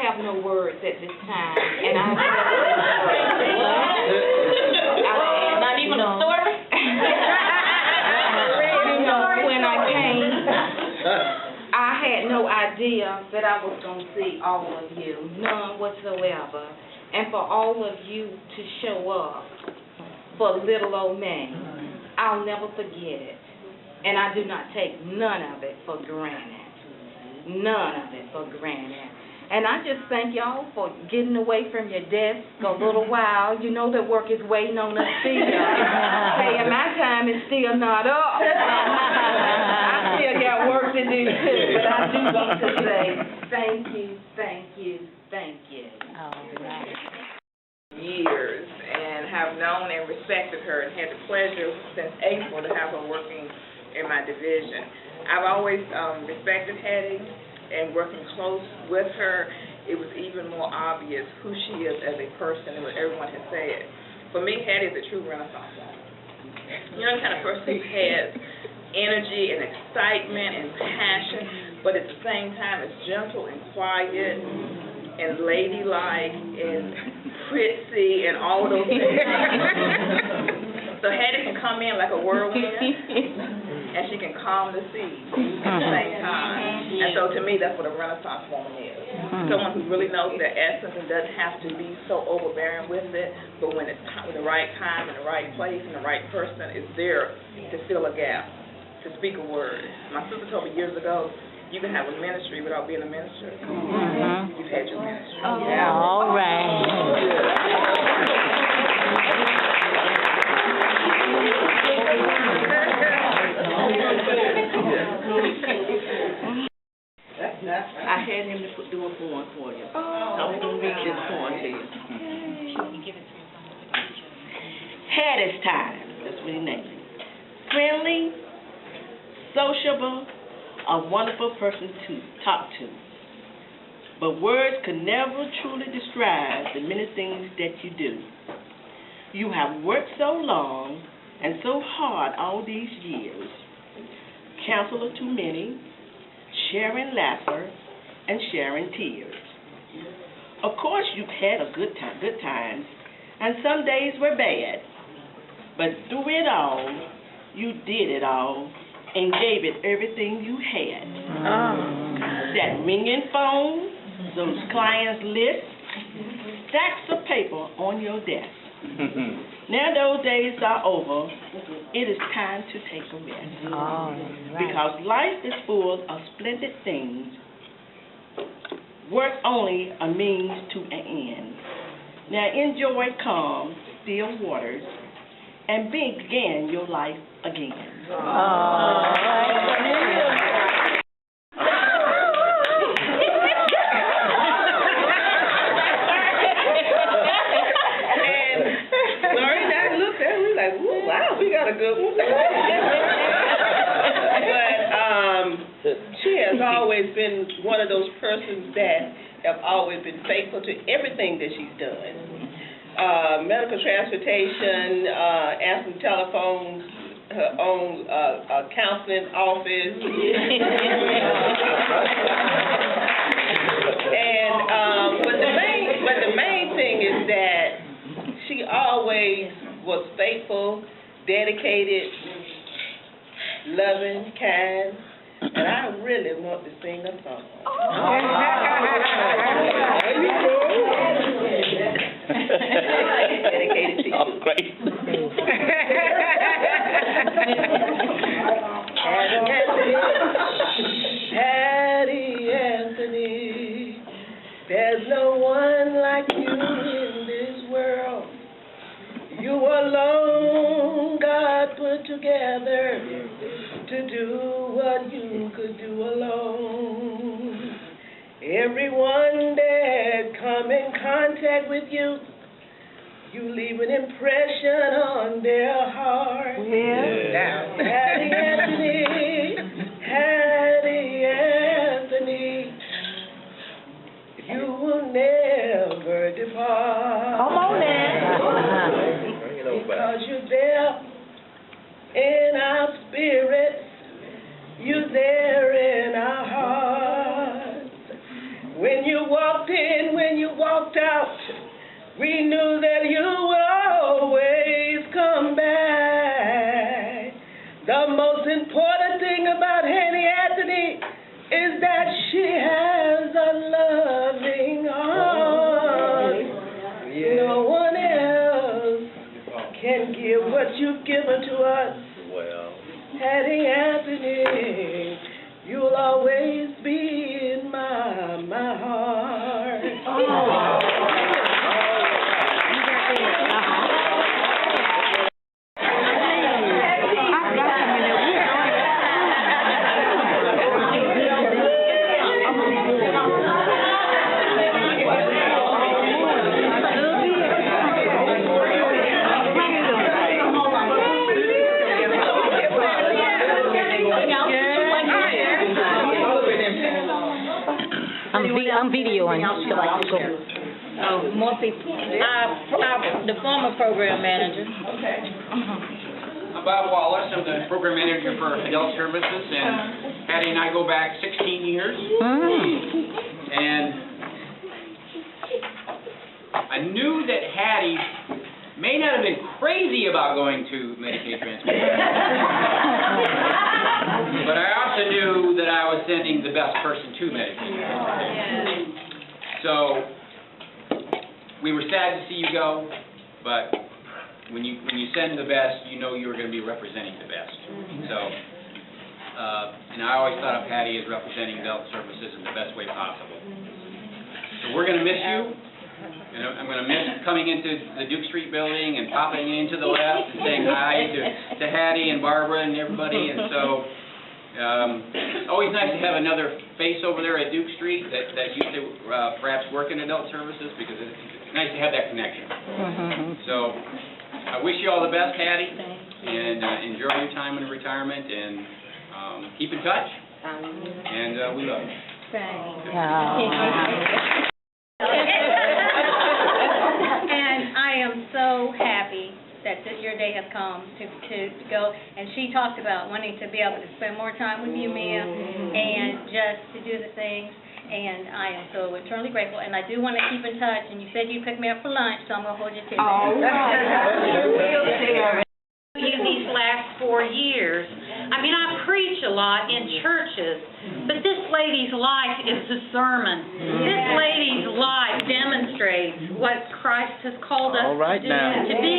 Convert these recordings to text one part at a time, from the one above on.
have no words at this time, and I not even a story? When I came, I had no idea that I was going to see all of you, none whatsoever. And for all of you to show up for little old me, I'll never forget it. And I do not take none of it for granted. None of it for granted. And I just thank y'all for getting away from your desk a little while. You know that work is waiting on us still. Hey, and my time is still not up. I still got work to do too, but I do want to say thank you, thank you, thank you. All right. Years and have known and respected her and had the pleasure since April to have her working in my division. I've always respected Hattie, and working close with her, it was even more obvious who she is as a person and what everyone has said. For me, Hattie is a true Renaissance woman. You know the kind of person who has energy and excitement and passion, but at the same time is gentle and quiet and ladylike and pretty and all those things. So Hattie can come in like a whirlwind, and she can calm the sea at the same time. And so to me, that's what a Renaissance woman is. Someone who really knows their essence and doesn't have to be so overbearing with it, but when it's the right time and the right place and the right person is there to fill a gap, to speak a word. My sister told me years ago, you can have a ministry without being a minister. You've had your ministry. Oh, yeah. All right. I had him to do a form for you. So I'm going to read this form to you. Hattie's time. That's what he named it. Friendly, sociable, a wonderful person to talk to. But words could never truly describe the many things that you do. You have worked so long and so hard all these years. Counselor to many, sharing laughter and sharing tears. Of course, you've had a good times, and some days were bad. But through it all, you did it all and gave it everything you had. That ringing phone, those clients' lists, stacks of paper on your desk. Now those days are over. It is time to take a rest. Because life is full of splendid things. Work only a means to an end. Now enjoy calm, still waters, and begin your life again. Wow, we got a good one. But she has always been one of those persons that have always been faithful to everything that she's done. Medical transportation, answering telephones, her own counseling office. But the main thing is that she always was faithful, dedicated, loving, kind, and I really want to sing a song. Dedicated to you. Oh, great. Hattie Anthony, there's no one like you in this world. You alone, God put together to do what you could do alone. Everyone that come in contact with you, you leave an impression on their heart. Hattie Anthony, you will never depart. Come on now. Because you're there in our spirits, you're there in our hearts. When you walked in walked out, we knew that you would always come back. The most important thing about Hattie Anthony is that she has a loving heart. No one else can give what you've given to us. Hattie Anthony, you'll always be in my heart. I'm videoing. More people. The former program manager. I'm Bob Wallace. I'm the program manager for Adult Services, and Hattie and I go back 16 years. And I knew that Hattie may not have been crazy about going to Medicaid transfer, but I also knew that I was sending the best person to Medicaid. So we were sad to see you go, but when you send the best, you know you're going to be representing the best. So, and I always thought of Hattie as representing Adult Services in the best way possible. So we're going to miss you, and I'm going to miss coming into the Duke Street building and popping into the left and saying hi to Hattie and Barbara and everybody. And so, it's always nice to have another face over there at Duke Street that used to perhaps work in Adult Services, because it's nice to have that connection. So I wish you all the best, Hattie, and enjoy your time in retirement, and keep in touch, and we love you. And I am so happy that your day has come to go. And she talked about wanting to be able to spend more time with you, Mia, and just to do the things. And I am so eternally grateful. And I do want to keep in touch. And you said you'd pick me up for lunch, so I'm going to hold you to that. All right. These last 4 years. I mean, I preach a lot in churches, but this lady's life is a sermon. This lady's life demonstrates what Christ has called us to be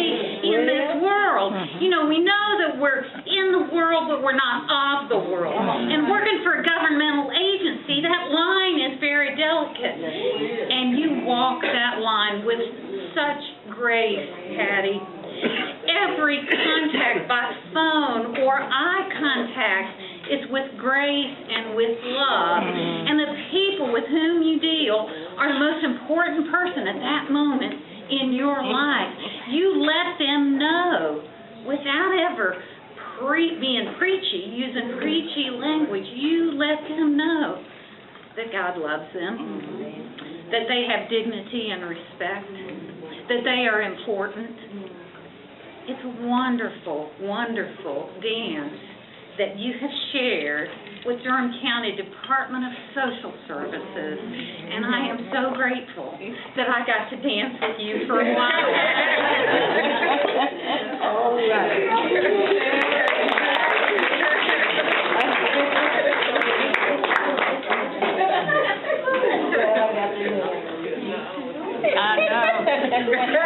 in this world. You know, we know that we're in the world, but we're not of the world. And working for a governmental agency, that line is very delicate. And you walk that line with such grace, Hattie. Every contact by phone or eye contact is with grace and with love. And the people with whom you deal are the most important person at that moment in your life. You let them know without ever being preachy, using preachy language. You let them know that God loves them, that they have dignity and respect, that they are important. It's a wonderful, wonderful dance that you have shared with Durham County Department of Social Services, and I am so grateful that I got to dance with you for a while. All right. I know.